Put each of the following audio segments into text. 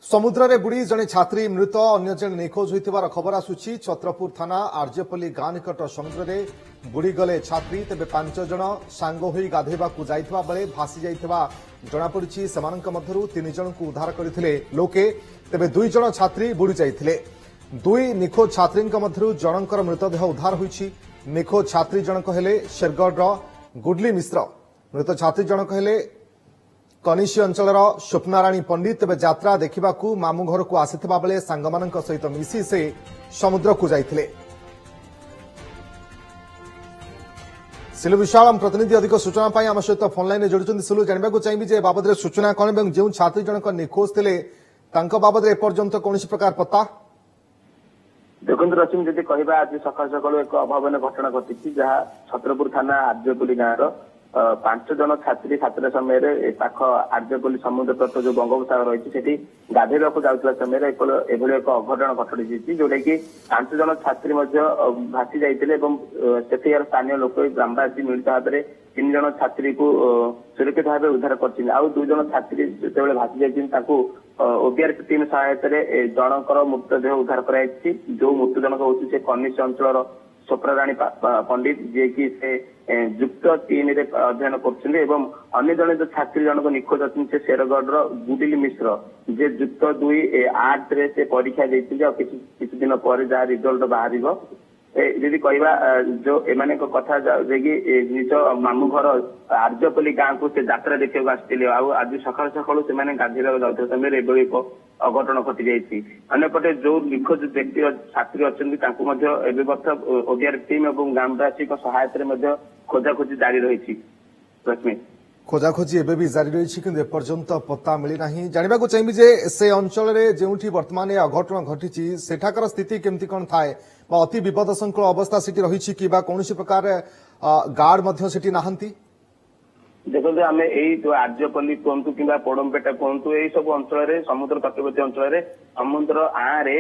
समुद्र रे बुड़ी जने छात्री मृत अन्य जने निखोज होइथिबार खबर आसुछि। छत्रपुर थाना आर्यपल्ली गाँ निकट समुद्र रे बुड़ी गले छात्री। तेबे 5 जन सांग होई गाधेबाकू जाइथिबा बेले भासी जाइथिबा जणा पड़िछि। सेमानंक मध्यरु 3 जनकू उद्धार करथिले लोके। तेबे 2 जन छात्री बुड़ी जाइथिले। 2 निखोज छात्रींक मध्यरु जनकर मृतदेह उद्धार होइछि। निखोज छात्री जनक हेले शेरगढ़ गुडली मिश्र। मृत छात्री जनक हेले कनिशी अंचलर स्वप्नाराणी पंडित। तेज यात्रा देखा मामू घर को आसीथिबा बेले सांगमानंक सहित मिसी से समुद्र को जाइथिले। सिलु विशाल आम प्रतिनिधि अधिक सूचना पाई आम सहित फोन लाइन जोड़ुछन्ति। सिलु जानबा को चाहिबी जे बाबद रे सूचना कोन एवं जे छात्री जनक निखोज थिले तांको बाबद रे एपर्यंत कोनोसी प्रकार पता। देखନ୍ତୁ ରଶ୍ମି ଯଦି କହିବା ଆଜି ସକାଳ ସକାଳୁ ଏକ ଅଭାବନୀୟ ଘଟଣା ଘଟିଛି ଯାହା ଛତ୍ରପୁର ଥାନା ଆର୍ଯ୍ୟପଲ୍ଲୀ ଗାଁର 5 ଜଣ ଛାତ୍ରୀ ଛାତ୍ର ସମୟରେ ପାଖ ଆର୍ଯ୍ୟପଲ୍ଲୀ ସମୁଦ୍ର ତଟ ଯୋଉ ବଙ୍ଗୋପସାଗର ରହିଛି ସେଠି ଗାଧେଇବାକୁ ଯାଉଥିବା ସମୟରେ ଏଭଳି ଏକ ଅଘଟଣ ଘଟିଛି ଯୋଉଟା କି 5 ଜଣ ଛାତ୍ରୀ ମଧ୍ୟ ଭାସି ଯାଇଥିଲେ ଏବଂ ସେଠିକାର ସ୍ଥାନୀୟ ଲୋକ ଗ୍ରାମବାସୀ ମିଳିତ ଭାବରେ 3 ଜଣ ଛାତ୍ରୀକୁ ସୁରକ୍ଷିତ ଭାବେ ଉଦ୍ଧାର କରିଛନ୍ତି। ଆଉ 2 ଜଣ ଛାତ୍ରୀ ଯେତେବେଳେ ଭାସି ଯାଇଛନ୍ତି ତାଙ୍କୁ ଓବିଆରପି ଟିମ୍ ସହାୟତାରେ ଜଣଙ୍କର ମୃତଦେହ ଉଦ୍ଧାର କରାଯାଇଛି। ଯୋଉ ମୃତ ଜଣକ ହଉଛି ସେ କନିଷ୍ଠ ଅଞ୍ଚଳର स्वप्नाराणी पंडित जी की से युक्त 3 रे अध्ययन करछन्ते एवं अन्य जने जो छात्री जनक निखोज अछन से शेरगढ़ गुडिली मिश्र जे युक्त 2 8 रे से परीक्षा देथिले और किछि दिन पर जा रिजल्ट बाहरिबो। यदि कहवा जो एमाने को कथा जे कि निज मामू घर आर्यपल्ली गाँ को से यात्रा देखा आसते आज सकाल सकाल से गाधेवा जाता समय एभली एक अघटन घटी जाइए। अन्यपटे जो निखोज व्यक्ति छात्री अच्छा ओडिआर टीम और ग्रामवासी सहायता खोजाखोजी जारी रही। रश्मि खोजाखोजी एबे भी जारी रही कि एपर्यंत पत्ता मिली नहीं। जानबा को चाहिए जे से अंचल रे जेउठी वर्तमान ए अघटन घटिछि सेठाकर स्थिति केमती कोन थाए बा अति विपदसंकुल अवस्था सेठी रहिछि कि बा कोनोसी प्रकार गार्ड मध्य सेठी नाहंती। देखो आम यही जो आर्यपल्ली कहतु कि पोड़मपेटा कहतु यही सब अंचल समुद्र तटवर्ती अंचल समुद्र आरे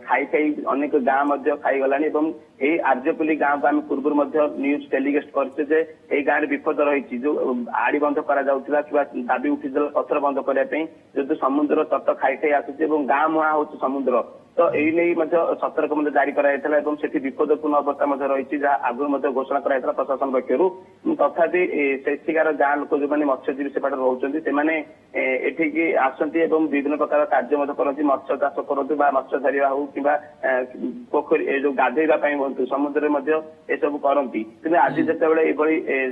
खाई खाई अनेक गाँ खाईगला यही आर्यपल्ली गाँव को आम पूर्व न्यूज टेलीकास्ट करे गाँव में विपद रही जो आड़ी बंध करा दाबी उठी पथर बंद करने जो समुद्र तट खाई खाई आसुचे गाँ मुहां हो समुद्र तो यही नहीं सतर्क जारी कराइला विपदपूर्ण अवस्था रही जहाँ आगुरी घोषणा कराइला प्रशासन पक्षर तथापि सेठिकार गाँ लोक जो मत्स्यजीवी सेपटे रोचे से आसती विभिन्न प्रकार कार्य करती मत्स्य चाष करतु मत्स्य धरिया हो कि पोखरी जो गाधेवाई हूँ समुद्र में सब करती कि आज जिते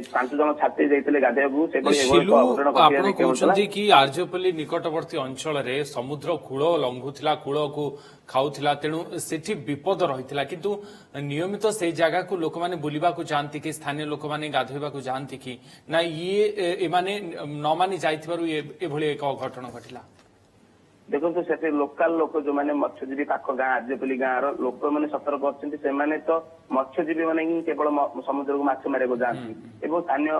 5 जन छात्री जाते गाधेवा कि आर्यपल्ली निकटवर्ती अंचल समुद्र कूल लंघुला कूल को खाऊला तेणु सेठी विपद रही किंतु नियमित से जगह को लोक मैंने बुलवा जाती कि स्थानीय लोक मैंने गाधोवा जाती कि ना ये एमाने न मानी जाइथिबारु एक घटना घटिला। देखो से लोकाल लोक जो मैंने मत्स्यजीवी पाख गाँ आर्यपल्ली गाँव लोक मैंने सतर्क अच्छे तो मत्स्यजीवी मैंने ही केवल समुद्र को माछ मारे जाती और स्थानीय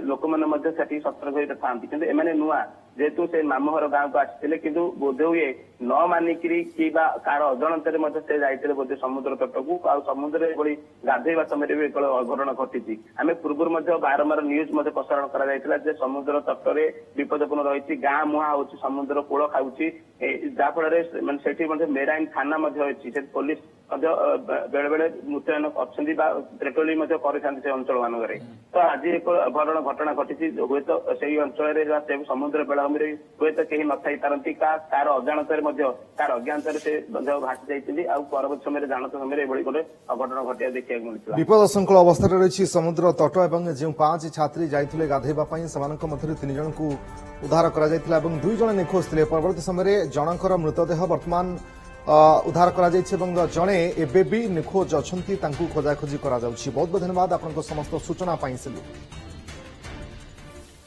लोक मैंने सतर्क था कि नुआ जेहेतु से मामू घर गाँव को आसते कि बोध हुए न मानिक कार अजाणत से जाते बोधे समुद्र तट को आ समुद्र गाधेवा समय भी एक अघटन घटी। आम पूर्व बारंबार न्यूज प्रसारण कर समुद्र तटरे विपदपूर्ण रही गाँ मुहां हो समुद्र कूल खाऊँच जहाँफल से मेराइन थाना अच्छी पुलिस बेले बेले मुतयन अच्छा पेट्रोलिंग कर अंचल मानक तो आज एक घटना घटी हुए तो से अंचल समुद्र बेलाभूमि हुए तो कहीं न थी पारती कार अजाणत कार अज्ञात से भासी जाती परवर्त समय जानत समय गोटे अघटन घटिया देखा मिलता। विपदसंकुल अवस्था रही समुद्र तट और जो 5 छात्री जाते गाधेवाई से 3 जन को उद्धार कर 2 जन निखोज थे। परवर्त समय जनकर मृतदेह वर्तमान उद्धार करा जड़े एबे भी निखोज अच्छा खोजाखोजी करा। बहुत बहुत धन्यवाद आपन समस्त सूचना पाई।